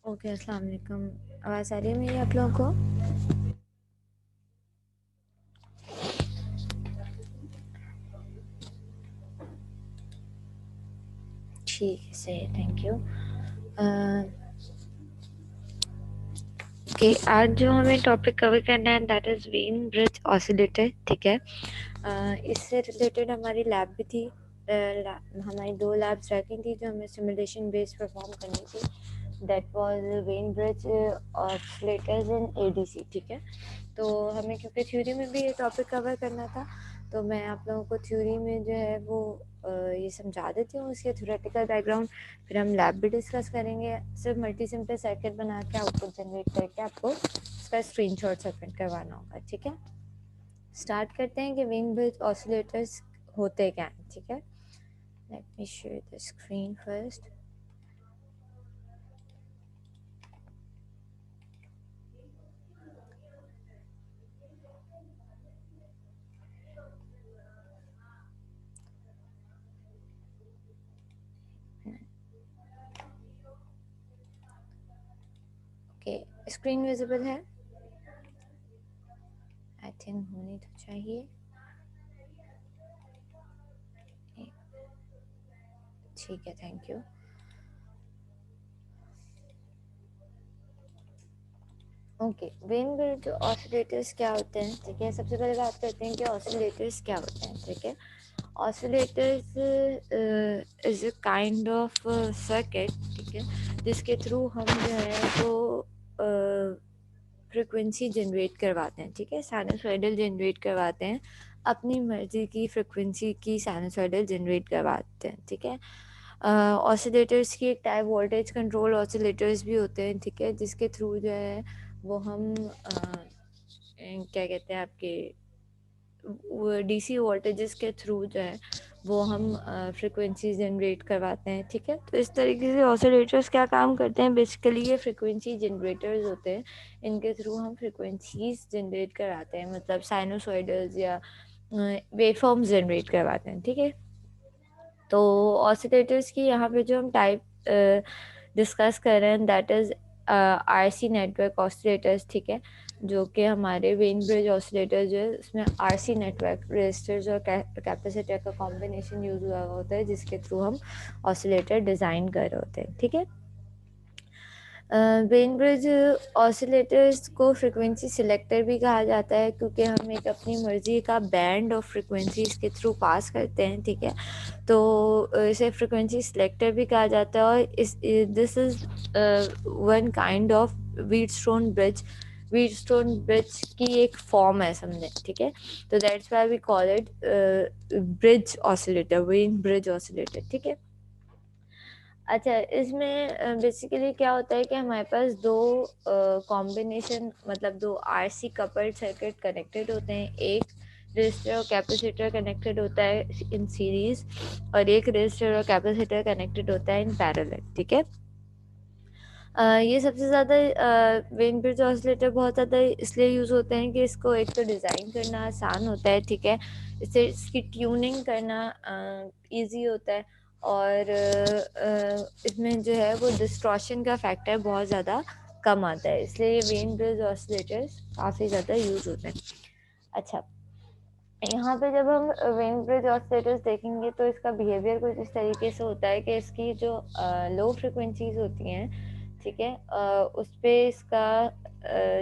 Okay, अस्सलाम वालेकुम। आवाज़ आ रही है मेरी आप लोगों को? ठीक है, सही है, थैंक यू। कि आज जो हमें टॉपिक कवर करना है that is when bridge oscillator. ठीक है, इससे रिलेटेड हमारी लैब भी थी। हमारी 2 लैब्स रखी थी जो हमें सिमुलेशन बेस्ड परफॉर्म करनी थी। That was Wien bridge oscillators in ADC. ठीक है, तो हमें क्योंकि थ्योरी में भी ये टॉपिक कवर करना था, तो मैं आप लोगों को थ्योरी में जो है वो ये समझा देती हूँ, उसके थ्योरेटिकल बैकग्राउंड। फिर हम लैब भी डिस्कस करेंगे। सिर्फ मल्टी सिंपल सर्किट बना के आउटपुट जनरेट करके आपको उसका स्क्रीनशॉट सबमिट करवाना होगा। ठीक है, स्टार्ट करते हैं कि वेन ब्रिज ऑसिलेटर्स होते क्या हैं। ठीक है, let me share the screen first. Okay, screen visible है? आई थिंक होनी तो चाहिए। ठीक है, thank you. Okay, Wien bridge oscillators क्या होते हैं? ठीक है, सबसे पहले बात करते हैं कि ऑसिलेटर्स क्या होते हैं। ठीक है, oscillators is a kind of circuit, ठीक है, जिसके थ्रू हम जो है वो फ्रिक्वेंसी जनरेट करवाते हैं। ठीक है, साइनसॉइडल जनरेट करवाते हैं, अपनी मर्जी की फ्रिक्वेंसी की साइनसॉइडल जनरेट करवाते हैं। ठीक है, ऑसिलेटर्स की एक टाइप वोल्टेज कंट्रोल ऑसिलेटर्स भी होते हैं। ठीक है, जिसके थ्रू जो है वो हम क्या कहते हैं आपके डीसी वोल्टेजेस के थ्रू जो है वो हम फ्रिक्वेंसी जनरेट करवाते हैं। ठीक है, तो इस तरीके से ऑसिलेटर्स क्या काम करते हैं, बेसिकली ये फ्रिक्वेंसी जनरेटर्स होते हैं। इनके थ्रू हम फ्रिक्वेंसीज जनरेट कराते हैं, मतलब साइनोसॉइडल्स या वेवफॉर्म्स जनरेट करवाते हैं। ठीक है, तो ऑसिलेटर्स की यहाँ पे जो हम टाइप डिस्कस कर रहे हैं that is RC network oscillators. ठीक है, जो कि हमारे वेन ब्रिज ऑसिलेटर जो है उसमें आरसी नेटवर्क रेजिस्टर्स और कैपेसिटर का कॉम्बिनेशन यूज हुआ होता है, जिसके थ्रू हम ऑसिलेटर डिज़ाइन कर रहे होते हैं। ठीक है, वेन ब्रिज ऑसिलेटर्स को फ्रिक्वेंसी सिलेक्टर भी कहा जाता है, क्योंकि हम एक अपनी मर्जी का बैंड ऑफ फ्रिक्वेंसीज के थ्रू पास करते हैं। ठीक है, तो इसे फ्रिक्वेंसी सिलेक्टर भी कहा जाता है, और इस this is one kind of Wheatstone bridge. Wheatstone bridge की एक फॉर्म है, समझे? ठीक है, तो that's why we call it bridge oscillator, Wien bridge oscillator. ठीक है, अच्छा, इसमें बेसिकली क्या होता है कि हमारे पास दो कॉम्बिनेशन, मतलब दो आरसी कपल्ड सर्किट कनेक्टेड होते हैं। एक रजिस्टर और कैपेसिटर कनेक्टेड होता है इन सीरीज, और एक रजिस्टर और कैपेसिटर कनेक्टेड होता है इन पैरेलल। ठीक है, ये सबसे ज़्यादा वेन ब्रिज ऑसिलेटर बहुत ज़्यादा इसलिए यूज़ होते हैं कि इसको एक तो डिज़ाइन करना आसान होता है। ठीक है, इससे इसकी ट्यूनिंग करना इजी होता है, और इसमें जो है वो डिस्ट्रॉशन का फैक्टर बहुत ज़्यादा कम आता है, इसलिए ये वेन ब्रिज ऑसिलेटर्स काफ़ी ज़्यादा यूज़ होते हैं। अच्छा, यहाँ पे जब हम वेन ब्रिज ऑसिलेटर्स देखेंगे तो इसका बिहेवियर कुछ इस तरीके से होता है कि इसकी जो लो फ्रिक्वेंसीज होती हैं, ठीक है, उस पे इसका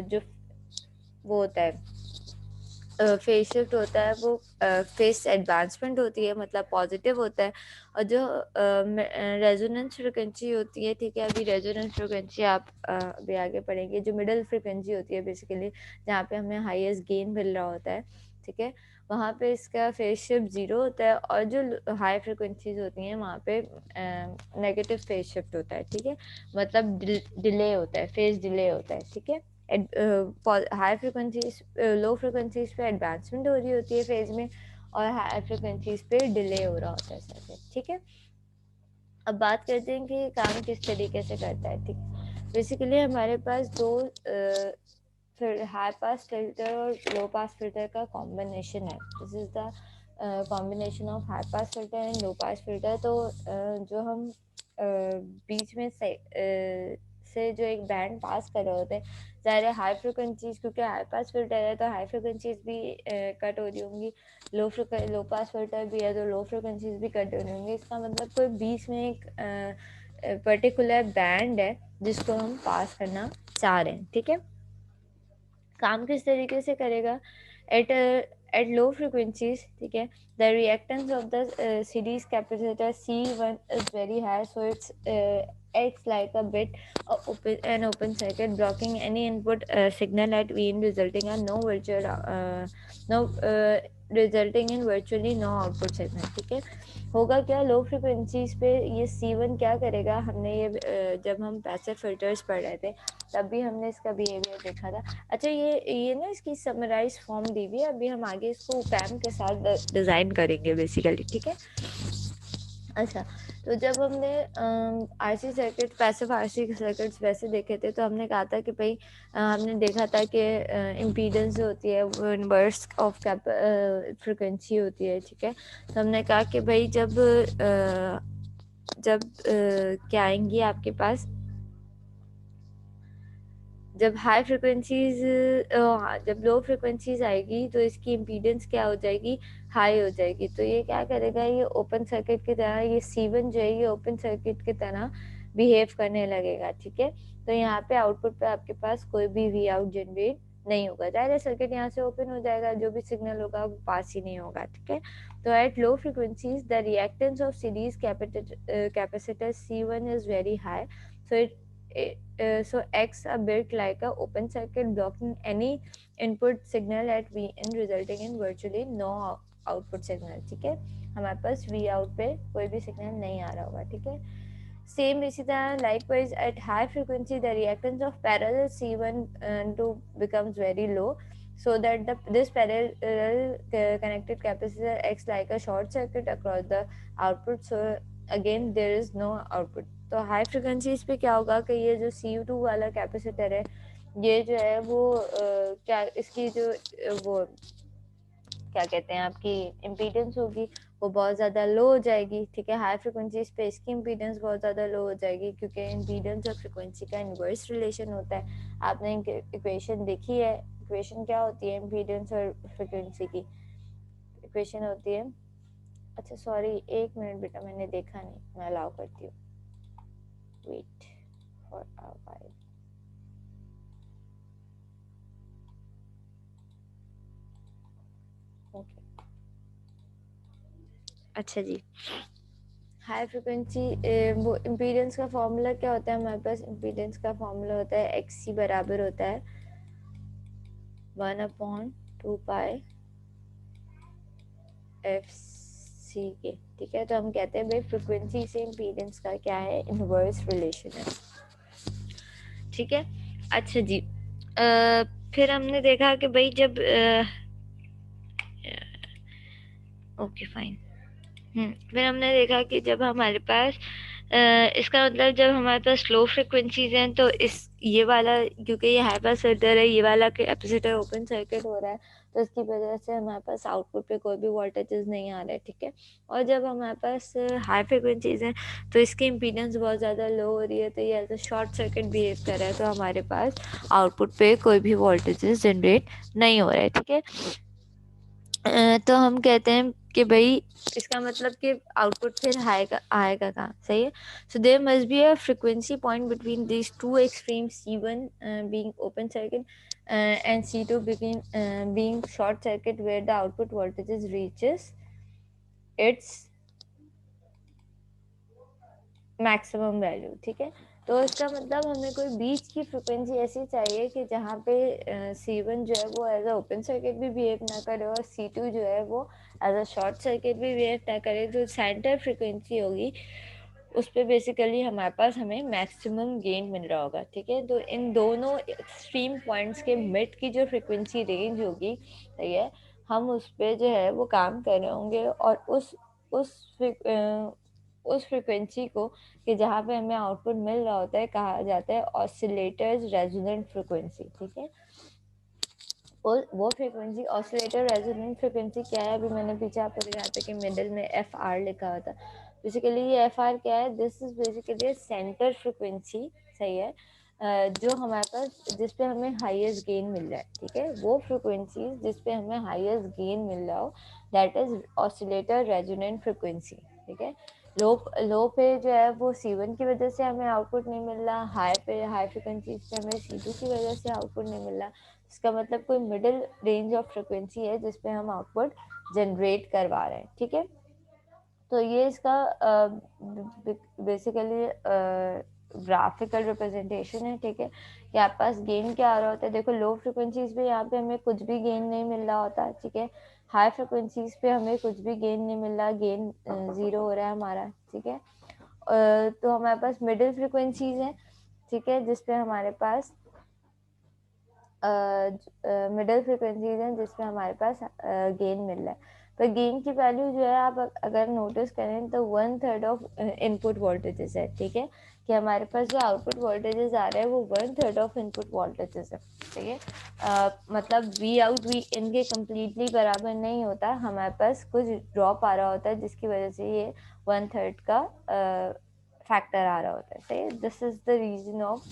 जो वो होता है फेस शिफ्ट होता है, वो फेस एडवांसमेंट होती है, मतलब पॉजिटिव होता है। और जो रेजोनेंस फ्रिक्वेंसी होती है, ठीक है, अभी रेजोनेंस फ्रिक्वेंसी आप अभी आगे पढ़ेंगे, जो मिडिल फ्रिक्वेंसी होती है बेसिकली, जहाँ पे हमें हाईएस्ट गेन मिल रहा होता है, ठीक है, वहाँ पे इसका फेस शिफ्ट ज़ीरो होता है, और जो हाई फ्रिक्वेंसीज होती हैं वहाँ पे नेगेटिव फेस शिफ्ट होता है। ठीक है, मतलब डिले होता है, फेस डिले होता है। ठीक है, हाई फ्रिक्वेंसीज लो फ्रिक्वेंसीज पे एडवांसमेंट हो रही होती है फेज में, और हाई फ्रिक्वेंसीज पे डिले हो रहा होता है सर्किट। ठीक है, अब बात करते हैं कि ये काम किस तरीके से करता है। ठीक, बेसिकली हमारे पास दो फिर हाई पास फिल्टर और लो पास फिल्टर का कॉम्बिनेशन है। This is the combination of high pass filter and low pass filter. तो जो हम बीच में से जो एक बैंड पास कर रहे होते हैं, ज़ाहिर है हाई फ्रिक्वेंसीज, क्योंकि हाई पास फिल्टर है तो हाई फ्रिक्वेंसीज भी कट हो रही होंगी, लो पास फिल्टर भी है तो लो फ्रिक्वेंसीज भी कट हो रही होंगी। इसका मतलब कोई बीच में एक पर्टिकुलर बैंड है जिसको हम पास करना चाह रहे हैं, ठीक है। काम किस तरीके से करेगा, एट लो फ्रिक्वेंसीज, ठीक है, the reactance of the series capacitor C1 is very high, so it's acts like a bit an open circuit, blocking any input signal at Vn, resulting in virtually no output signal, ठीक है। होगा क्या, लो frequencies पे ये C1 क्या करेगा, हमने ये जब हम पैसिव फिल्टर्स पढ़ रहे थे तब भी हमने इसका बिहेवियर देखा था। अच्छा, ये ना इसकी समराइज फॉर्म दी हुई है, अभी हम आगे इसको ओपैम के साथ डिज़ाइन करेंगे बेसिकली, ठीक है। अच्छा, तो जब हमने RC circuit, passive RC circuits वैसे देखे थे तो हमने कहा था कि भाई हमने देखा था कि इम्पीडेंस जो होती है वो इन्वर्स ऑफ फ्रिक्वेंसी होती है, ठीक है। तो हमने कहा कि भाई जब क्या आएंगी आपके पास, जब हाई फ्रिक्वेंसीज जब लो फ्रिक्वेंसीज आएगी तो इसकी इम्पीडेंस क्या हो जाएगी, हाई हो जाएगी। तो ये क्या करेगा, ये ओपन सर्किट की तरह, ये C1 जो है ये ओपन सर्किट की तरह बिहेव करने लगेगा, ठीक है। तो यहाँ पे आउटपुट पे आपके पास कोई भी वी आउट जनरेट नहीं होगा, डायरेक्ट सर्किट यहाँ से ओपन हो जाएगा, जो भी सिग्नल होगा वो पास ही नहीं होगा, ठीक है। तो at low frequencies the reactance of series capacitor C1 is very high, so so acts a bit like a open circuit, blocking any input signal at Vin, resulting in virtually no output signal, ठीक है। हमारे पास V out पे कोई भी signal नहीं आ रहा होगा, ठीक है। सेम इसी तरह likewise at high frequency the reactance of parallel C1 to becomes very low, so that this parallel connected capacitor acts like a short circuit across the output, so again there is no output। तो high frequencies पे क्या होगा कि ये जो C2 वाला capacitor है ये जो है वो क्या इसकी जो वो क्या कहते हैं आपकी इम्पीडेंस होगी वो बहुत ज़्यादा लो हो जाएगी, ठीक है। हाई फ्रिक्वेंसीज पे इसकी इम्पीडेंस बहुत ज़्यादा लो हो जाएगी, क्योंकि इम्पीडेंस और फ्रिक्वेंसी का इन्वर्स रिलेशन होता है। आपने इक्वेशन देखी है, इक्वेशन क्या होती है इम्पीडेंस और फ्रिक्वेंसी की, इक्वेशन होती है, अच्छा सॉरी एक मिनट बेटा मैंने देखा नहीं, मैं अलाउ करती हूँ, wait for a while. Okay, अच्छा जी, हाई फ्रिक्वेंसी वो इम्पीडेंस का फॉर्मूला क्या होता है हमारे पास, इम्पीडेंस का फॉर्मूला होता है XC बराबर होता है 1/2 पाई FC के, ठीक है। तो हम कहते हैं भाई फ्रिक्वेंसी से इम्पीडेंस का क्या है, इनवर्स रिलेशन है, ठीक है। अच्छा जी, फिर हमने देखा कि भाई जब ओके फाइन, फिर हमने देखा कि जब हमारे पास इसका मतलब जब हमारे पास लो फ्रिक्वेंसीज हैं तो इस ये वाला, क्योंकि ये हाई पास फिल्टर है, ये वाला कैपेसिटर ओपन सर्किट हो रहा है तो इसकी वजह से हमारे पास आउटपुट पे कोई भी वोल्टेजेस नहीं आ रहे, ठीक है। और जब हमारे पास हाई फ्रिक्वेंसीज हैं तो इसकी इम्पीडेंस बहुत ज़्यादा लो हो रही है, तो ये as a short circuit behave कर रहा है, तो हमारे पास आउटपुट पे कोई भी वोल्टेजेस जनरेट नहीं हो रहे, ठीक है। तो हम कहते हैं कि भाई इसका मतलब कि आउटपुट फिर आएगा कहाँ, सही है। So there must be a frequency point between these two extreme C1 being open circuit and C2 being short circuit, where the output voltages reaches its maximum value, ठीक है। तो इसका मतलब हमें कोई बीच की फ्रिक्वेंसी ऐसी चाहिए कि जहाँ पे C1 जो है वो एज अ ओपन सर्किट भी बिहेव ना करे और C2 जो है वो एज अ शॉर्ट सर्किट भी बिहेव ना करे। जो सेंटर फ्रिक्वेंसी होगी उस पर बेसिकली हमारे पास हमें मैक्सिमम गेन मिल रहा होगा, ठीक है। तो इन दोनों एक्सट्रीम पॉइंट्स के मिड की जो फ्रिक्वेंसी रेंज होगी, सही है, हम उस पर जो है वो काम कर रहे होंगे और उस फ्रिक्वेंसी को कि जहाँ पे हमें आउटपुट मिल रहा होता है कहा जाता है ऑसिलेटर्स रेजोनेंट फ्रिक्वेंसी, ठीक है। और वो फ्रिक्वेंसी ऑसिलेटर रेजोनेंट फ्रिक्वेंसी क्या है, अभी मैंने पीछे आपको दिखाया था कि मिडिल में FR लिखा हुआ था। बेसिकली ये FR क्या है, this is basically centre frequency, सही है। जो हमारे पास जिस पे हमें हाईएस्ट गेन मिल रहा है, ठीक है, वो फ्रिक्वेंसीज जिस पे हमें हाईएस्ट गेन मिल रहा हो, that is oscillator resonant frequency, ठीक है। लो पे जो है वो C1 की वजह से हमें आउटपुट नहीं मिल रहा, हाई पे हाई फ्रिक्वेंसीज पे हमें C2 की वजह से आउटपुट नहीं मिल रहा। इसका मतलब कोई मिडिल रेंज ऑफ फ्रिक्वेंसी है जिस पे हम आउटपुट जनरेट करवा रहे हैं, ठीक है। तो ये इसका बेसिकली ग्राफिकल रिप्रेजेंटेशन है, ठीक है, कि आपके पास गेन क्या आ रहा होता है। देखो लो फ्रिक्वेंसीज पे यहाँ पे हमें कुछ भी गेन नहीं मिल रहा होता, ठीक है। हाई फ्रिक्वेंसीज पे हमें कुछ भी गेन नहीं मिल रहा, गेन 0 हो रहा है हमारा, ठीक है। तो हमारे पास मिडिल फ्रिक्वेंसीज है, ठीक है, जिसपे हमारे पास मिडिल फ्रिक्वेंसीज हैं जिसमें हमारे पास गेन मिल रहा है। पर गेन की वैल्यू जो है आप अगर नोटिस करें तो 1/3 ऑफ इनपुट वोल्टेजेस है, ठीक है, कि हमारे पास जो आउटपुट वोल्टेजेस आ रहे हैं वो 1/3 ऑफ इनपुट वोल्टेजेस है, ठीक है। मतलब वी आउट वी इन के कम्प्लीटली बराबर नहीं होता, हमारे पास कुछ ड्रॉप आ रहा होता है जिसकी वजह से ये 1/3 का फैक्टर आ रहा होता है, सही। This is the reason of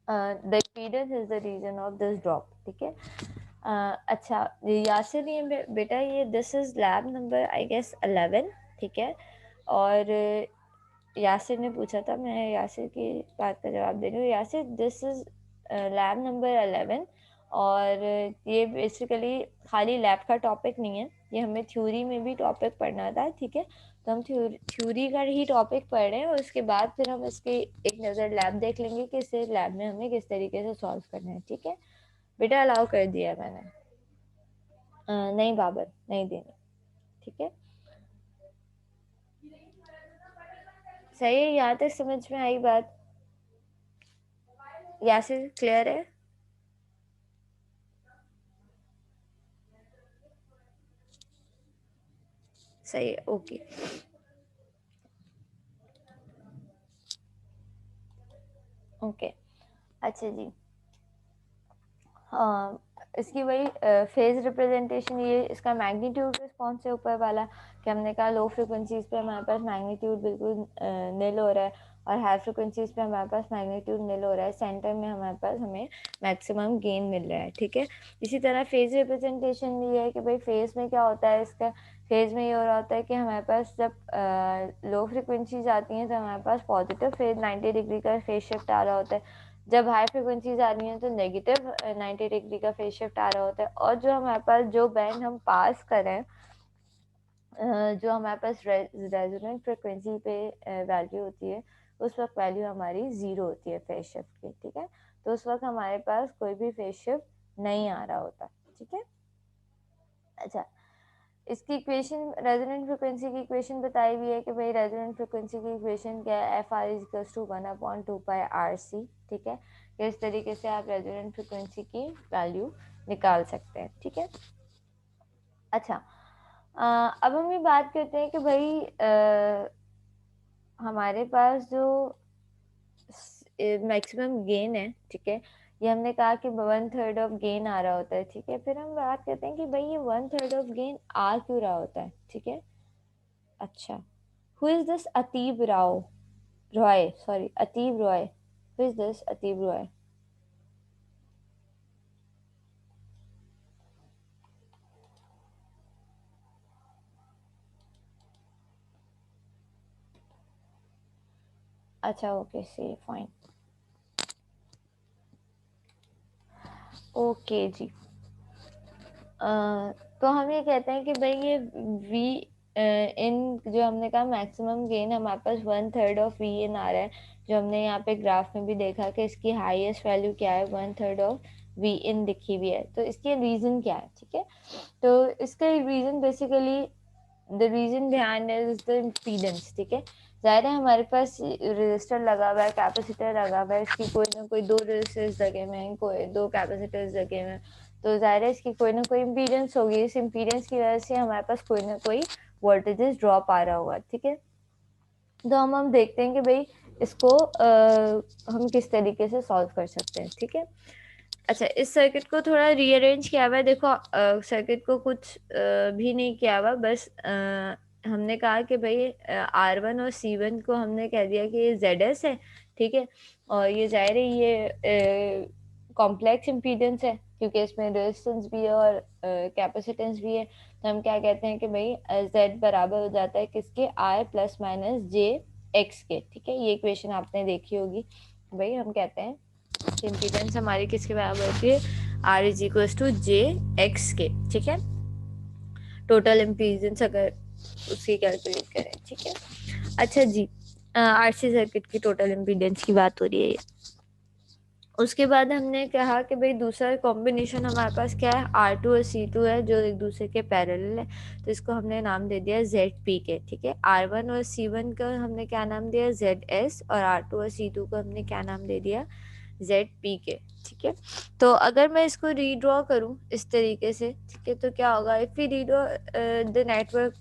the impedance is the reason of this drop, ठीक है। अच्छा यासिर, ये बेटा ये this is lab number I guess 11, ठीक है। और यासिर ने पूछा था, मैं यासिर की बात का जवाब दे रही हूँ। Yasir this is lab number 11, और ये बेसिकली खाली लैब का टॉपिक नहीं है, ये हमें थ्योरी में भी टॉपिक पढ़ना था, ठीक है। तो हम थ्योरी का ही टॉपिक पढ़ रहे हैं, और उसके बाद फिर हम इसकी एक नज़र लैब देख लेंगे कि इसे लैब में हमें किस तरीके से सॉल्व करना है, ठीक है। बेटा अलाउ कर दिया मैंने। नहीं बाबर नहीं देनी, ठीक है। सही है, यहाँ तक समझ में आई बात? यासिर क्लियर है? सही है, ओके। ओके अच्छा जी। हाँ, इसकी वही फेज रिप्रेजेंटेशन, ये इसका मैग्नीट्यूड रिस्पॉन्स है ऊपर वाला, कि हमने कहा लो फ्रिक्वेंसीज पे हमारे पास मैग्नीट्यूड बिल्कुल निल हो रहा है, और हाई फ्रिक्वेंसीज पे हमारे पास मैग्नीट्यूड निल हो रहा है, सेंटर में हमारे पास हमें मैक्सिमम गेन मिल रहा है, ठीक है। इसी तरह फेज रिप्रेजेंटेशन भी है कि भाई फेज में क्या होता है, इसका फेज में ये हो रहा होता है कि हमारे पास जब लो फ्रिक्वेंसीज आती हैं तो हमारे पास पॉजिटिव फेज 90 डिग्री का फेज शिफ्ट आ रहा होता है, जब हाई फ्रिक्वेंसीज आ रही हैं तो नेगेटिव 90 डिग्री का फेज शिफ्ट आ रहा होता है। और जो हमारे पास जो बैंड हम पास करें, जो हमारे पास रेजोनेंट फ्रिक्वेंसी पे वैल्यू होती है, उस वक्त वैल्यू हमारी 0 होती है फेज शिफ्ट की, ठीक है। तो उस वक्त हमारे पास कोई भी फेज शिफ्ट नहीं आ रहा होता, ठीक है। अच्छा, इसकी इक्वेशन रेजोनेंट फ्रिक्वेंसी की इक्वेशन बताई हुई है कि भाई रेजोनेंट फ्रिक्वेंसी की इक्वेशन क्या है, F R is to 1/2πRC, ठीक है। इस तरीके से आप रेजोनेंट फ्रिक्वेंसी की वैल्यू निकाल सकते हैं, ठीक है। अच्छा, अब हम ये बात करते हैं कि भाई हमारे पास जो मैक्सिमम गेन है, ठीक है, ये हमने कहा कि 1/3 ऑफ गेन आ रहा होता है, ठीक है। फिर हम बात करते हैं कि भाई ये 1/3 ऑफ गेन आ क्यों रहा होता है, ठीक है। अच्छा, who is this Atib Rao Roy, sorry Atib Roy, who is this Atib Roy? अच्छा ओके, सी फाइन, ओके जी। तो हम ये कहते हैं कि भाई ये वी इन, जो हमने कहा मैक्सिमम गेन हमारे पास 1/3 ऑफ वी इन आ रहा है, जो हमने यहाँ पे ग्राफ में भी देखा कि इसकी हाईएस्ट वैल्यू क्या है, 1/3 ऑफ वी इन लिखी हुई है। तो इसके रीजन क्या है, ठीक है। तो इसका reason basically, the reason behind is the impedance, ठीक है। जाहिर है हमारे पास रजिस्टर लगा हुआ है, कैपेसिटर लगा हुआ है, इसकी कोई ना कोई दो रजिस्टर्स लगे हुए हैं, कोई दो कैपेसिटर्स लगे हुए हैं, तो जाहिर है इसकी कोई ना कोई इम्पीडेंस होगी, इस इम्पीडेंस की वजह से हमारे पास कोई ना कोई वोल्टेजेस ड्रॉप आ रहा होगा, ठीक है। तो हम देखते हैं कि भाई इसको हम किस तरीके से सॉल्व कर सकते हैं, ठीक है। अच्छा, इस सर्किट को थोड़ा रीअरेंज किया हुआ है, देखो सर्किट को कुछ भी नहीं किया हुआ, बस हमने कहा कि भाई R1 और C1 को हमने कह दिया कि ये ZS है, ठीक है, और ये जाहिर है ये कॉम्प्लेक्स इम्पीडेंस है क्योंकि इसमें रेजिस्टेंस भी है और कैपेसिटेंस भी है। तो हम क्या कहते हैं कि भाई Z बराबर हो जाता है किसके, R प्लस माइनस जे एक्स के, ठीक है। ये इक्वेशन आपने देखी होगी। भाई हम कहते हैं कि इम्पीडेंस हमारी किसके बराबर होती है, R is equal to J X के, ठीक है, टोटल इम्पीडेंस अगर उसकी कैलकुलेट करें, ठीक है। अच्छा जी, आरसी सर्किट की टोटल इम्पीडेंस की बात हो रही है। उसके बाद हमने कहा कि भाई दूसरा कॉम्बिनेशन हमारे पास क्या है, R2 और C2 है जो एक दूसरे के पैरेलल है, तो इसको हमने नाम दे दिया ZP के, ठीक है। R1 और C1 का हमने क्या नाम दिया, ZS, और R2 और C2 को हमने क्या नाम दे दिया, ZP के, ठीक है। तो अगर मैं इसको रीड्रॉ करूं इस तरीके से, ठीक है, तो क्या होगा, if we redraw the network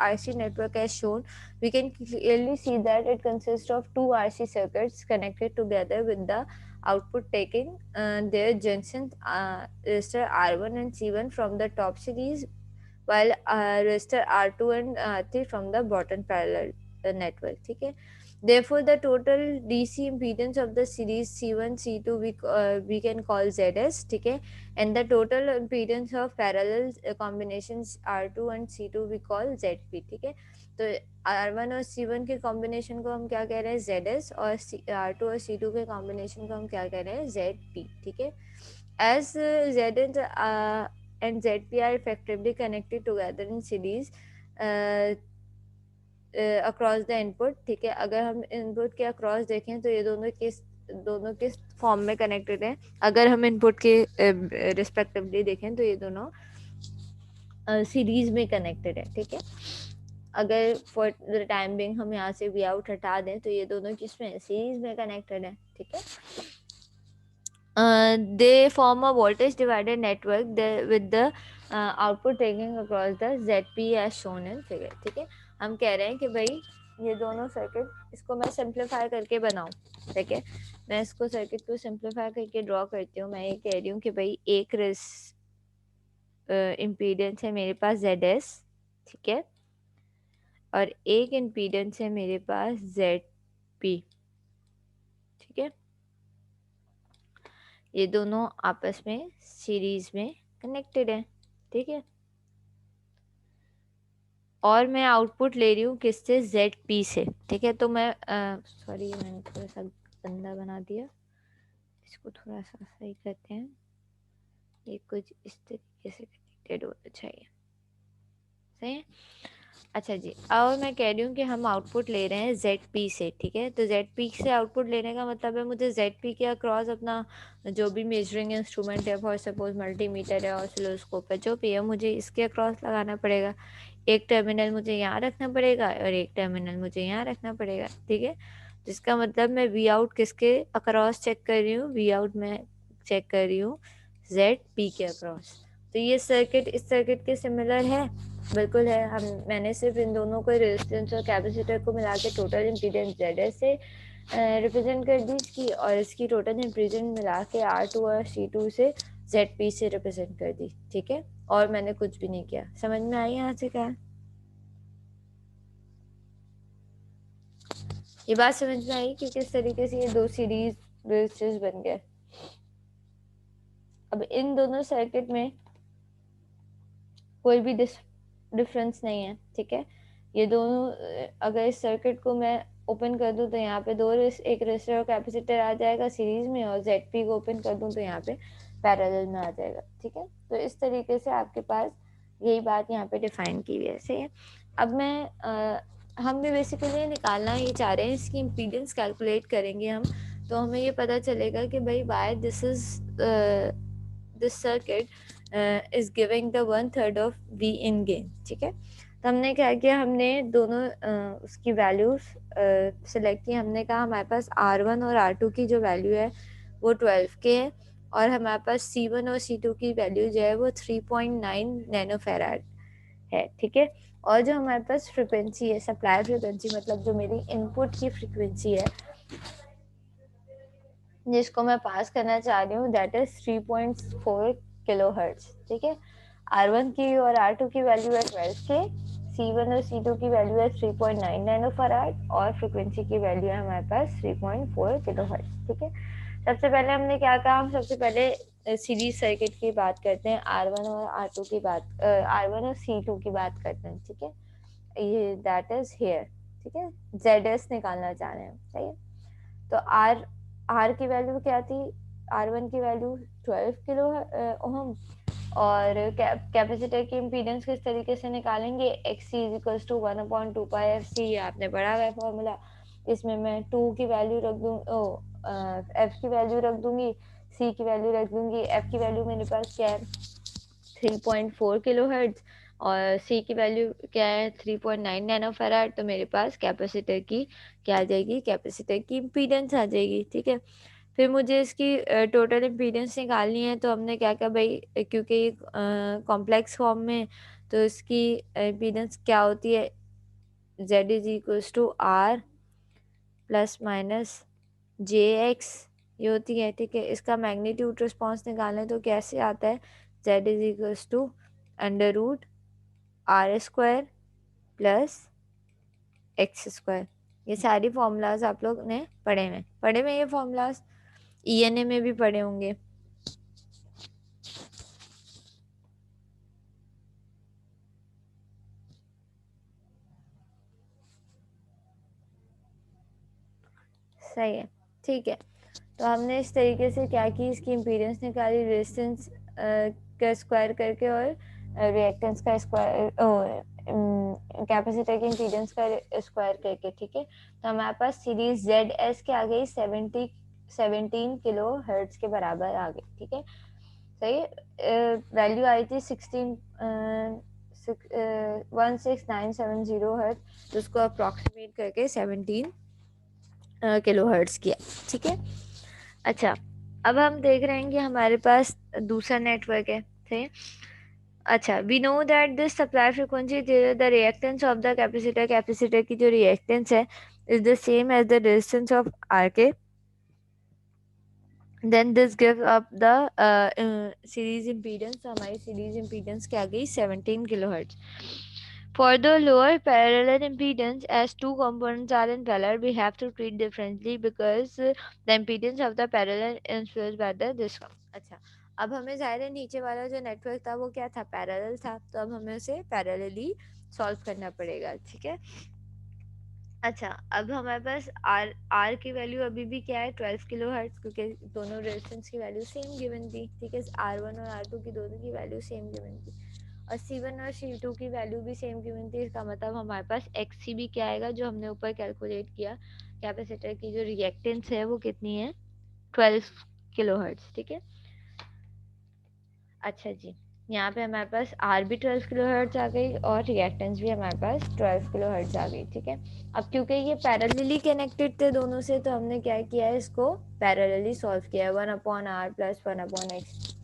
RC network as shown, we can clearly see that it consists of two RC circuits connected together with the output taking their junctions resistor R1 and C1 from the top series, while resistor R2 and R3 from the bottom parallel network, ठीक है। Therefore, the total DC impedance of the series C1, C2 we can call ZS, ठीक है, and the total impedance of parallel combinations R2 and C2 we call ZP, ठीक है। तो R1 और C1 के combination को हम क्या कह रहे हैं, ZS, और R2 और C2 के कॉम्बिनेशन को हम क्या कह रहे हैं, ZP, ठीक है। As ZS and ZP are effectively connected together in series across the input, ठीक है। अगर हम इनपुट के अक्रॉस देखें तो ये दोनों किस फॉर्म में कनेक्टेड है, अगर हम इनपुट के रिस्पेक्टिवली देखें तो ये दोनों सीरीज में कनेक्टेड है, ठीक है। अगर फॉर द टाइम बिंग हम यहाँ से वी आउट हटा दें तो ये दोनों किसमें, सीरीज में कनेक्टेड है, ठीक है। They form a voltage divided network with the output taking across the ZP as shown in figure, ठीक है। हम कह रहे हैं कि भाई ये दोनों सर्किट, इसको मैं सिंप्लीफाई करके बनाऊं, ठीक है, मैं इसको सर्किट को सिंप्लीफाई करके ड्रॉ करती हूँ। मैं ये कह रही हूँ कि भाई एक इम्पीडेंस है मेरे पास ZS, ठीक है, और एक इम्पीडेंस है मेरे पास ZP, ठीक है। ये दोनों आपस में सीरीज में कनेक्टेड है, ठीक है। और मैं आउटपुट ले रही हूँ किससे, ZP से, ठीक है। तो मैं सॉरी मैंने थोड़ा सा गंदा बना दिया, इसको थोड़ा सा सही करते हैं। ये कुछ इस तरीके से कनेक्टेड होना चाहिए, सही है। अच्छा जी, और मैं कह रही हूँ कि हम आउटपुट ले रहे हैं ZP से, ठीक है। तो ZP से आउटपुट लेने का मतलब है मुझे ZP के अक्रॉस अपना जो भी मेजरिंग इंस्ट्रूमेंट है, फॉर सपोज मल्टीमीटर है, ऑसिलोस्कोप है, जो भी है, मुझे इसके अक्रॉस लगाना पड़ेगा। एक टर्मिनल मुझे यहाँ रखना पड़ेगा और एक टर्मिनल मुझे यहाँ रखना पड़ेगा, ठीक है। जिसका मतलब मैं वी आउट किसके अक्रॉस चेक कर रही हूँ, वी आउट में चेक कर रही हूँ ZP के अक्रॉस। तो ये सर्किट इस सर्किट के सिमिलर है, बिल्कुल है। मैंने सिर्फ इन दोनों को रेजिस्टेंस और कैपेसिटर को मिला के टोटल इम्पीडेंस ZS से रिप्रेजेंट कर दी इसकी, और इसकी टोटल इम्पीडेंस मिला के R2 और C2 से ZP से रिप्रेजेंट कर दी, ठीक है। और मैंने कुछ भी नहीं किया। समझ में आई यहाँ से क्या है, ये बात समझ में आई कि किस तरीके से ये दो सीरीज रेजिस्टर्स बन गए। अब इन दोनों सर्किट में कोई भी डिफरेंस नहीं है, ठीक है। ये दोनों अगर इस सर्किट को मैं ओपन कर दूं तो यहाँ पे एक रेजिस्टर और कैपेसिटर आ जाएगा सीरीज में, और ZP को ओपन कर दूं तो यहाँ पे पैरेलल में आ जाएगा, ठीक है। तो इस तरीके से आपके पास यही बात यहाँ पे डिफाइन की हुई है, सही है। अब हम भी बेसिकली निकालना ये चाह रहे हैं, इसकी इम्पीडेंस कैलकुलेट करेंगे हम, तो हमें ये पता चलेगा कि भाई why this circuit is giving the 1/3 of V in gain, ठीक है। तो हमने क्या किया, हमने दोनों उसकी वैल्यूज सिलेक्ट की। हमने कहा हमारे पास R1 और R2 की जो वैल्यू है वो 12 के है, और हमारे पास C1 और C2 की वैल्यू जो है वो 3.9 नैनो फैराड है, ठीक है। और जो हमारे पास फ्रिक्वेंसी है, सप्लाई फ्रिक्वेंसी, मतलब जो मेरी इनपुट की फ्रिक्वेंसी है जिसको मैं पास करना चाह रही हूँ, दैट इज 3.4 किलो हर्ट्ज, ठीक है। R1 की और R2 की वैल्यू है 12 के, C1 और C2 की वैल्यू है 3.9 नैनोफराड और फ्रिक्वेंसी की वैल्यू है हमारे पास 3.4 किलोहर्ट्ज। ठीक है, सबसे पहले हमने क्या कहा, हम सबसे पहले सीरीज सर्किट की बात करते हैं, R1 और R2 की बात, R1 और C2 की बात करते हैं। ठीक है, ये दैट इज हियर। ठीक है, ZS निकालना चाह रहे हैं। सही है, तो R की वैल्यू क्या थी, R1 की वैल्यू 12 किलो ओम, और कैपेसिटर की इम्पीडेंस किस तरीके से निकालेंगे, XC is equals to 1/2πfc, ये आपने पढ़ा हुआ है फॉर्मूला। इसमें मैं 2 की वैल्यू रख दूँ, F की वैल्यू रख दूंगी, C की वैल्यू रख दूंगी। F की वैल्यू मेरे पास क्या है 3.4 किलोहर्ट्ज और C की वैल्यू क्या है 3.9 नैनोफैराड। तो मेरे पास कैपेसिटर की क्या आ जाएगी, कैपेसिटर की इम्पीडेंस आ जाएगी। ठीक है, फिर मुझे इसकी टोटल इम्पीडेंस निकालनी है, तो हमने क्या किया भाई, क्योंकि ये कॉम्प्लेक्स फॉर्म में, तो इसकी इम्पीडेंस क्या होती है, Z is equals to R plus minus JX ये होती है। ठीक है, इसका मैग्नीट्यूड रिस्पॉन्स निकालें तो कैसे आता है, Z is equals to √R² plus X²। ये सारी फॉर्मूलाज आप लोग ने पढ़े में ये फॉर्मूलाज ENA में भी पढ़े होंगे। सही है, ठीक है, तो हमने इस तरीके से क्या की, इसकी इम्पीडेंस निकाली रेजिस्टेंस का स्क्वायर करके और रिएक्टेंस का स्क्वायर, कैपेसिटर की इम्पीडेंस का स्क्वायर करके। ठीक है, तो हमारे पास सीरीज ZS के आ गई 17 किलो हर्ट्ज के बराबर आ गई। ठीक है, सही, वैल्यू आई थी 16970 हर्ट्ज, तो उसको अप्रोक्सीमेट करके 17 किलो हर्ट्ज किया। ठीक है, अच्छा, अब हम देख रहे हैं कि हमारे पास दूसरा नेटवर्क है। सही, अच्छा, we know that this supply frequency the reactance of the capacitor, capacitor की जो रिएक्टेंस है is the same as the resistance of R K, then this give up the series impedance. हमारी सीरीज इम्पीडेंस क्या गई 17 kilo hertz. For the lower parallel impedance, as two components are in parallel, we have to treat differently because the impedance of the parallel influenced by the this one. अच्छा, अब हमें जाहिर है नीचे वाला जो नेटवर्क था वो क्या था, पैरेलल था, तो अब हमें उसे पैरेलली सॉल्व करना पड़ेगा। ठीक है, अच्छा, अब हमारे पास आर की वैल्यू अभी भी क्या है 12 किलो हर्ट्ज, क्योंकि दोनों रेजिस्टेंस की वैल्यू सेम गिवन थी। ठीक है, R1 और R2 की दोनों की वैल्यू सेम गिवन थी, और C1 और C2 की वैल्यू भी सेम गिवन थी। इसका मतलब हमारे पास XC भी क्या आएगा, जो हमने ऊपर कैलकुलेट किया, कैपेसिटर की जो रिएक्टेंस है वो कितनी है 12 किलो हर्ट्ज। ठीक है, अच्छा जी, यहाँ पे हमारे पास आर भी 12 किलो हर्ट्ज आ गई और रिएक्टेंस भी हमारे पास 12 किलो हर्ट्ज आ गई। ठीक है, अब क्योंकि ये पैरेलली कनेक्टेड थे दोनों से, तो हमने क्या किया है, इसको पैरेलली सॉल्व किया है 1/R plus 1/X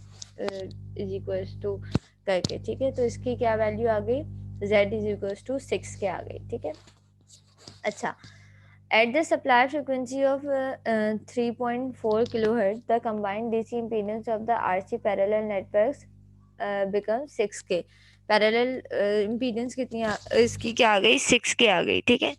is equals to करके। ठीक है, तो इसकी क्या वैल्यू आ गई, Z इज इक्वल्स टू 6 के आ गई। ठीक है, अच्छा, at the supply frequency of 3.4 kilohertz, the combined DC impedance of the RC parallel networks becomes 6K। Parallel impedance कितनी इसकी क्या आ गई 6K आ गई। ठीक है,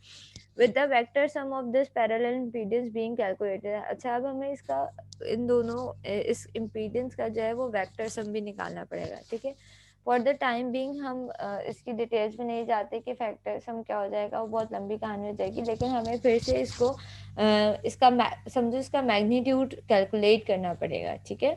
with the vector sum of this parallel impedance being calculated. अच्छा, अब हमें इसका इन दोनों इस इम्पीडेंस का जो है वो वेक्टर सम भी निकालना पड़ेगा। ठीक है, फॉर द टाइम बीइंग हम इसकी डिटेल्स में नहीं जाते कि फैक्टर सम क्या हो जाएगा, वो बहुत लंबी कहानी हो जाएगी, लेकिन हमें फिर से इसको इसका समझो इसका मैग्नीट्यूड कैलकुलेट करना पड़ेगा। ठीक है,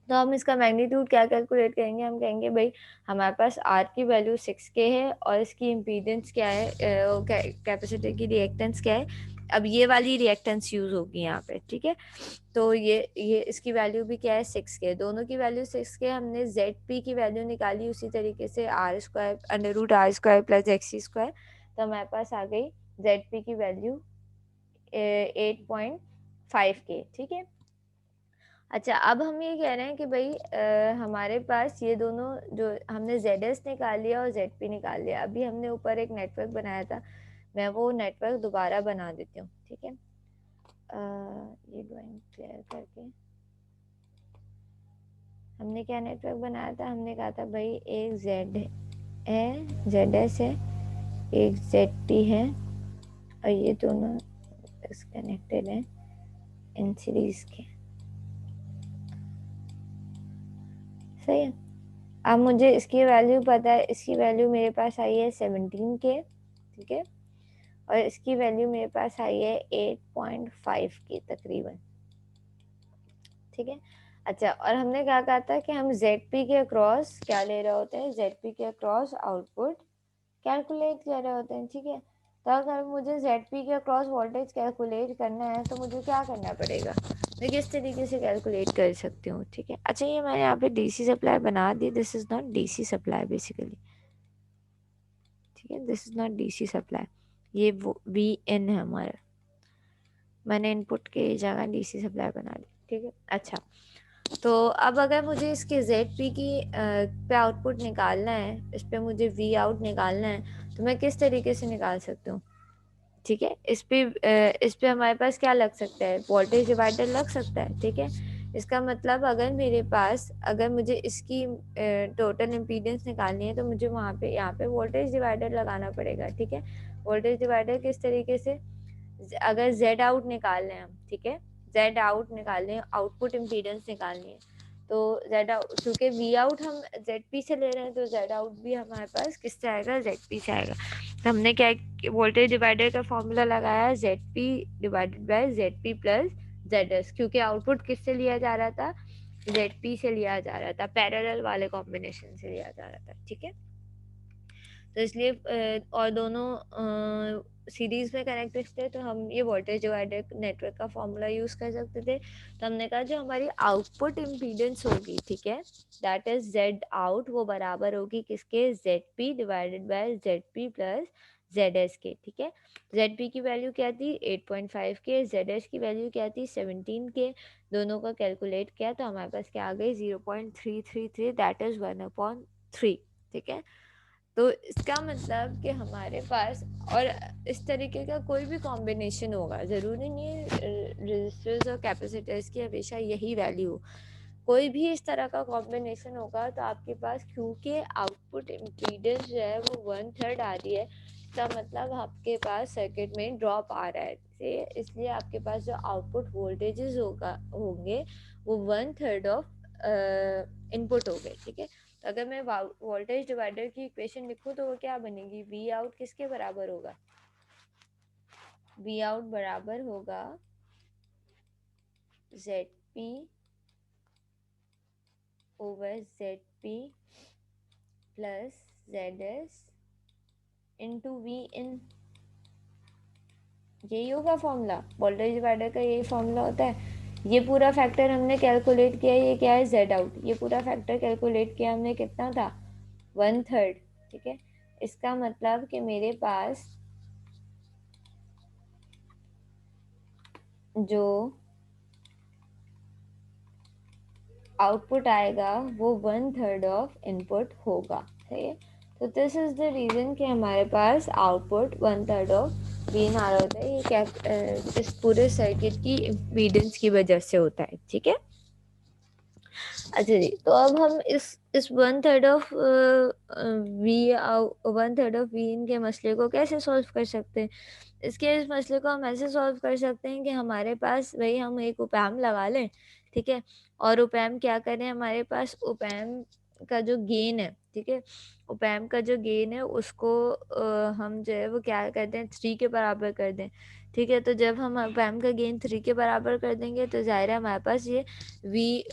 तो हम इसका मैग्नीट्यूड क्या कैलकुलेट करेंगे, हम कहेंगे भाई हमारे पास आर की वैल्यू 6K है और इसकी इम्पीडेंस क्या है, कैपेसिटर की रिएक्टेंस क्या है, अब ये वाली रिएक्टेंस यूज होगी यहाँ पे। ठीक है, तो ये इसकी वैल्यू भी क्या है 6K, दोनों की वैल्यू 6K। हमने ZP की वैल्यू निकाली उसी तरीके से R² प्लस XC², तो हमारे पास आ गई ZP की वैल्यू 8.5K। ठीक है, अच्छा, अब हम ये कह रहे हैं कि भाई हमारे पास ये दोनों जो हमने ZS निकाल लिया और ZP निकाल लिया, अभी हमने ऊपर एक नेटवर्क बनाया था, मैं वो नेटवर्क दोबारा बना देती हूँ। ठीक है, ये ड्राइंग क्लियर करके हमने क्या नेटवर्क बनाया था, हमने कहा था भाई एक है, जेड एस है, एक जेड टी है, और ये दोनों डिस्कनेक्टेड हैं इन सीरीज के। सही है। अब मुझे इसकी वैल्यू पता है, इसकी वैल्यू मेरे पास आई है 17 के, ठीक है, और इसकी वैल्यू मेरे पास आई है 8.5 के तकरीबन, ठीक है। अच्छा, और हमने क्या कहा था कि हम ZP के अक्रॉस क्या ले रहे होते हैं, ZP के अक्रॉस आउटपुट कैलकुलेट कर रहे होते हैं, ठीक है। तो अगर मुझे ZP के अक्रॉस वोल्टेज कैलकुलेट करना है तो मुझे क्या करना पड़ेगा, मैं किस तरीके से कैलकुलेट कर सकती हूँ, ठीक है। अच्छा, ये मैंने यहाँ पे डीसी सप्लाई बना दी, this is not DC supply basically, ठीक है, this is not DC supply, ये वो VN है हमारा, मैंने इनपुट के जगह डीसी सप्लाई बना दी, ठीक है। अच्छा, तो अब अगर मुझे इसके ZP की पे आउटपुट निकालना है, इस पे मुझे V आउट निकालना है, तो मैं किस तरीके से निकाल सकती हूँ, ठीक है। इस पे हमारे पास क्या लग सकता है, वोल्टेज डिवाइडर लग सकता है, ठीक है। इसका मतलब अगर मेरे पास, अगर मुझे इसकी टोटल इम्पीडेंस निकालनी है तो मुझे वहाँ पे, यहाँ पे वोल्टेज डिवाइडर लगाना पड़ेगा, ठीक है। वोल्टेज डिवाइडर किस तरीके से, अगर Z आउट निकालने हैं हम, ठीक है, Z आउट निकालने हैं, आउटपुट इम्पीडेंस निकालनी है, तो Z आउट, क्योंकि V आउट हम ZP से ले रहे हैं, तो Z आउट भी हमारे पास किससे आएगा, ZP से आएगा। तो हमने क्या, वोल्टेज डिवाइडर का फॉर्मूला लगाया, ZP divided by ZP plus ZS, क्योंकि आउटपुट किससे लिया जा रहा था, ZP से लिया जा रहा था, पैरेलल वाले कॉम्बिनेशन से लिया जा रहा था, ठीक है। तो इसलिए और दोनों सीरीज में कनेक्टेड थे, तो हम ये वोल्टेज डिवाइडर नेटवर्क का फॉर्मूला यूज कर सकते थे। तो हमने कहा जो हमारी आउटपुट इम्पीडेंस होगी, ठीक है, दैट इज जेड आउट, वो बराबर होगी किसके, ZP divided by ZP plus ZS के, ठीक है। ZP की वैल्यू क्या थी 8.5 के, ZS की वैल्यू क्या थी 17 के, दोनों का कैलकुलेट किया तो हमारे पास क्या आ गई 0.333, दैट इज 1/3, ठीक है। तो इसका मतलब कि हमारे पास, और इस तरीके का कोई भी कॉम्बिनेशन होगा, ज़रूरी नहीं है रेजिस्टर्स और कैपेसिटर्स की हमेशा यही वैल्यू हो, कोई भी इस तरह का कॉम्बिनेशन होगा तो आपके पास, क्योंकि आउटपुट इम्पीडेंस जो है वो 1/3 आ रही है, इसका मतलब आपके पास सर्किट में ड्रॉप आ रहा है, इसलिए आपके पास जो आउटपुट वोल्टेजेस होंगे वो 1/3 ऑफ इनपुट हो गए, ठीक है। तो अगर मैं वोल्टेज डिवाइडर की इक्वेशन लिखूं तो वो क्या बनेगी, वी आउट किसके बराबर होगा, वी आउट बराबर होगा ZP over ZP plus ZS into V in, यही होगा फॉर्मूला, वोल्टेज डिवाइडर का यही फॉर्मूला होता है। ये पूरा फैक्टर हमने कैलकुलेट किया, ये क्या है Z आउट, ये पूरा फैक्टर कैलकुलेट किया हमने, कितना था 1/3, ठीक है। इसका मतलब कि मेरे पास जो आउटपुट आएगा वो 1/3 ऑफ इनपुट होगा, सही है। तो दिस इज द रीजन कि हमारे पास आउटपुट 1/3 ऑफ बीन आ रहा होता है, ये क्या इस पूरे सर्किट की इम्पीडेंस की वजह से होता है, ठीक है। अच्छा जी, तो अब हम इस 1/3 ऑफ वी 1/3 ऑफ वी इनके मसले को कैसे सॉल्व कर सकते हैं। इस मसले को हम ऐसे सॉल्व कर सकते हैं कि हमारे पास वही, हम एक उपैम लगा लें, ठीक है, और उपैम क्या करें, हमारे पास उपैम का जो गेन है, ठीक है, उपैम का जो गेन है उसको हम जो है वो क्या करते हैं 3 के बराबर कर दें, ठीक है। तो जब हम उपैम का गेन 3 के बराबर कर देंगे तो ज़ाहिर है हमारे पास ये वी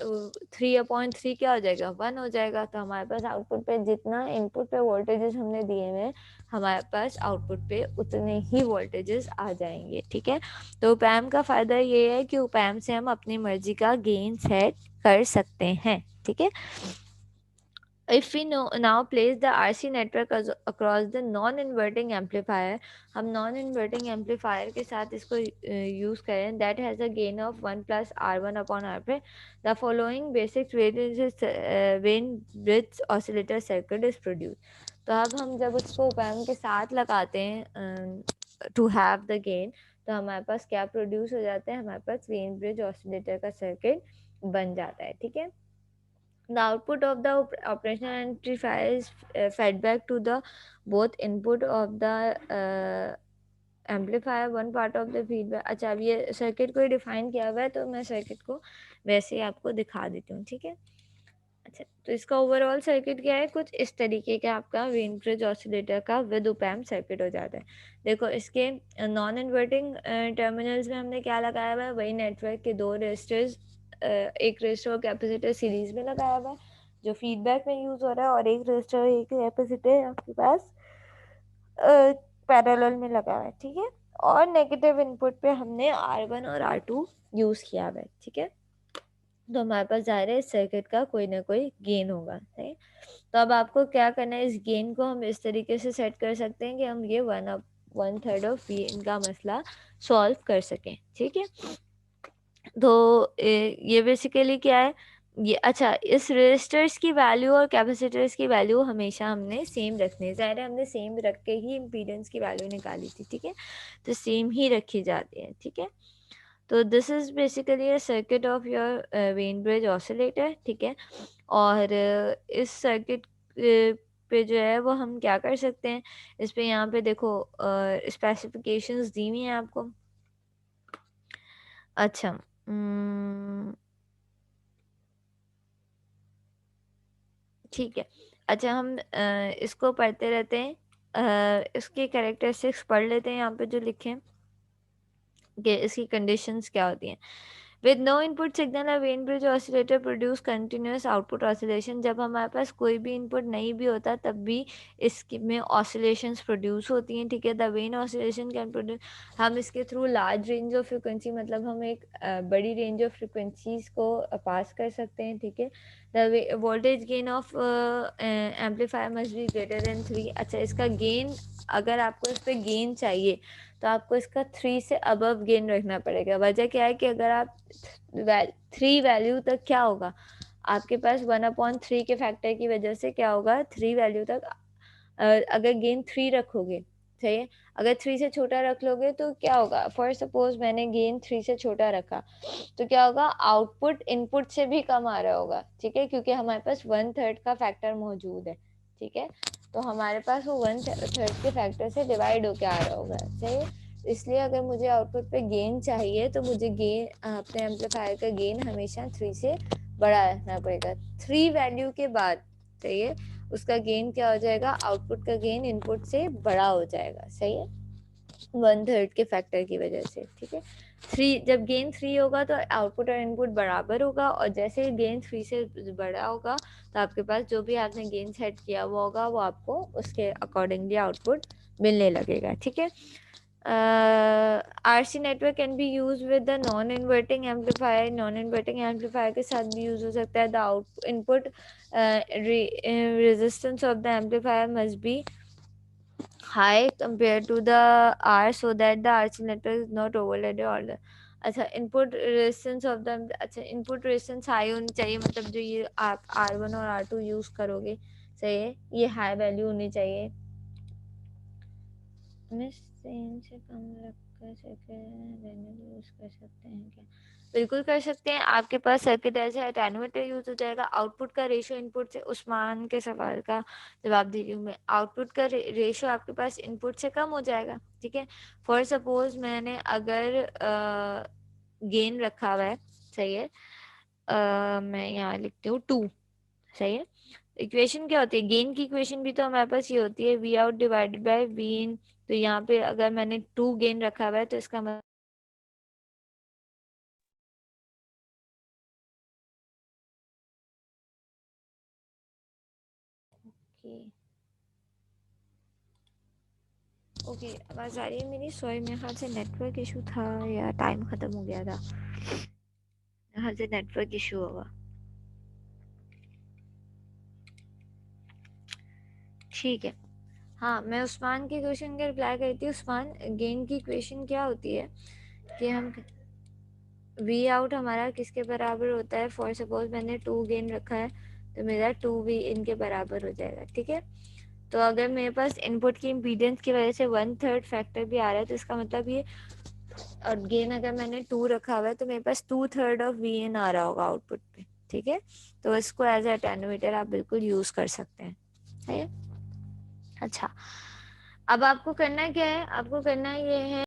3/3 क्या हो जाएगा 1 हो जाएगा। तो हमारे पास आउटपुट पे जितना इनपुट पे वोल्टेजेस हमने दिए हुए हैं, हमारे पास आउटपुट पे उतने ही वोल्टेजेस आ जाएंगे, ठीक है। तो उपैम का फ़ायदा ये है कि उपैम से हम अपनी मर्जी का गेन सेट कर सकते हैं, ठीक है। If we now place the RC network across the non-inverting amplifier, हम non-inverting amplifier के साथ इसको use करें, that has a gain of 1 plus R1 upon R2, the following basic Wien bridge oscillator circuit is produced. तो अब हम जब उसको उपैम के साथ लगाते हैं to have the gain, तो हमारे पास क्या प्रोड्यूस हो जाता है, हमारे पास वेन ब्रिज ऑसिलेटर का सर्किट बन जाता है, ठीक है। The output of the operational amplifier is fed back to the both input of the amplifier one part of the feedback. अच्छा, अब ये सर्किट को डिफाइन किया हुआ है तो मैं सर्किट को वैसे ही आपको दिखा देती हूँ, ठीक है। अच्छा, तो इसका ओवरऑल सर्किट क्या है, कुछ इस तरीके का आपका वेन ब्रिज ऑसिलेटर का विद ऑप एम्प सर्किट हो जाता है। देखो, इसके नॉन इन्वर्टिंग टर्मिनल्स में हमने क्या लगाया हुआ है, वही नेटवर्क के दो रेजिस्टर्स, एक रेजिस्टर और कैपेसिटर सीरीज में लगाया हुआ है जो फीडबैक में यूज हो रहा है, और एक रेजिस्टर और एक कैपेसिटर आपके पास पैरेलल में लगा हुआ है, ठीक है। और नेगेटिव इनपुट पे हमने R1 और R2 यूज किया हुआ है, ठीक है। तो हमारे पास जाहिर है इस सर्किट का कोई ना कोई गेन होगा, सही। तो अब आपको क्या करना है, इस गेन को हम इस तरीके से सेट कर सकते हैं कि हम ये 1/3 ऑफ वी इनका मसला सॉल्व कर सकें, ठीक है। तो ये बेसिकली क्या है, ये अच्छा, इस रेजिस्टर्स की वैल्यू और कैपेसिटर्स की वैल्यू हमेशा हमने सेम रखनी है, ज़ाहिर है हमने सेम रख के ही इम्पीडेंस की वैल्यू निकाली थी, ठीक है। तो सेम ही रखी जाती है, ठीक है। तो this is basically a circuit of your when bridge oscillator, ठीक है। और इस सर्किट पे जो है वो हम क्या कर सकते हैं, इस पे यहाँ पे देखो स्पेसिफिकेशंस दी हुई हैं आपको। अच्छा, ठीक है। अच्छा, हम इसको पढ़ते रहते हैं, इसके कैरेक्टरिस्टिक्स पढ़ लेते हैं यहाँ पे जो लिखे हैं कि इसकी कंडीशंस क्या होती हैं। With no input signal a Wien bridge oscillator produce continuous output oscillation. जब हमारे पास कोई भी इनपुट नहीं भी होता तब भी इसमें ऑसिलेशंस प्रोड्यूस होती हैं, ठीक है। The when oscillation can produce, हम इसके through large range of frequency, मतलब हम एक बड़ी रेंज ऑफ फ्रिक्वेंसीज को पास कर सकते हैं, ठीक है। The voltage gain of amplifier must be greater than 3। अच्छा, इसका गेन, अगर आपको इस पर गेन चाहिए तो आपको इसका 3 से अबव गेन रखना पड़ेगा। वजह क्या है कि अगर आप 3 वैल्यू तक, क्या होगा आपके पास 1/3 के फैक्टर की वजह से क्या होगा, 3 वैल्यू तक अगर गेन 3 रखोगे, सही है। अगर 3 से छोटा रख लोगे तो क्या होगा, फॉर सपोज मैंने गेन 3 से छोटा रखा तो क्या होगा, आउटपुट इनपुट से भी कम आ रहा होगा, ठीक है, क्योंकि हमारे पास 1/3 का फैक्टर मौजूद है, ठीक है। तो हमारे पास वो 1/3 के फैक्टर से डिवाइड होके आ रहा होगा, सही है। इसलिए अगर मुझे आउटपुट पे गेन चाहिए तो मुझे गेन, अपने एम्पलीफायर का गेन हमेशा 3 से बड़ा रखना पड़ेगा। 3 वैल्यू के बाद, सही है, उसका गेन क्या हो जाएगा, आउटपुट का गेन इनपुट से बड़ा हो जाएगा, सही है, 1/3 के फैक्टर की वजह से, ठीक है। 3, जब गेन 3 होगा तो आउटपुट और इनपुट बराबर होगा, और जैसे ही गेन 3 से बड़ा होगा तो आपके पास जो भी आपने गेन सेट किया हुआ होगा वो आपको उसके अकॉर्डिंगली आउटपुट मिलने लगेगा, ठीक है। RC network can be use with the non inverting amplifier. Non inverting amplifier के साथ भी यूज हो सकता है। The out input resistance of the amplifier must be high compared to the R so that the RC network is not overloaded or the, अच्छा, input resistance of the, अच्छा, input resistance high होनी चाहिए, मतलब जो ये आप R1 और R2 use करोगे, सही है, ये हाई वैल्यू होनी चाहिए। में सेम से कम रख कर सके यूज कर सकते हैं क्या, बिल्कुल कर सकते हैं। आपके पास सर्किट ऐसे अटेन्यूएटर यूज हो जाएगा। आउटपुट का रेशियो इनपुट से, उस्मान के सवाल का जवाब दे रही हूँ मैं, आउटपुट का रेशियो आपके पास इनपुट से कम हो जाएगा, ठीक है। फॉर सपोज मैंने अगर गेन रखा हुआ है, सही है, मैं यहाँ लिखती हूँ 2, सही है। इक्वेशन क्या होती है, गेन की इक्वेशन भी तो हमारे पास ये होती है, V out divided by V in. तो यहाँ पे अगर मैंने 2 गेन रखा हुआ है तो इसका मतलब कि ओके, आवाज आ रही है मेरी, सॉरी, मेरे ख्याल से नेटवर्क इशू था या टाइम खत्म हो गया था, मेरे ख्याल से नेटवर्क इशू होगा, ठीक है। हाँ, मैं उस्मान के क्वेश्चन का रिप्लाई करती हूँ। उस्मान, गेन की इक्वेशन क्या होती है कि हम वी आउट हमारा किसके बराबर होता है, फॉर सपोज मैंने 2 गेन रखा है तो मेरा 2 वी इनके बराबर हो जाएगा, ठीक है। तो अगर मेरे पास इनपुट की इम्पीडेंस की वजह से 1/3 फैक्टर भी आ रहा है तो इसका मतलब ये, और गेन अगर मैंने 2 रखा हुआ है तो मेरे पास 2/3 ऑफ वी इन आ रहा होगा आउटपुट पे, ठीक है। तो इसको एज अटेन्यूएटर आप बिल्कुल यूज कर सकते हैं, है। अच्छा, अब आपको करना क्या है, आपको करना ये है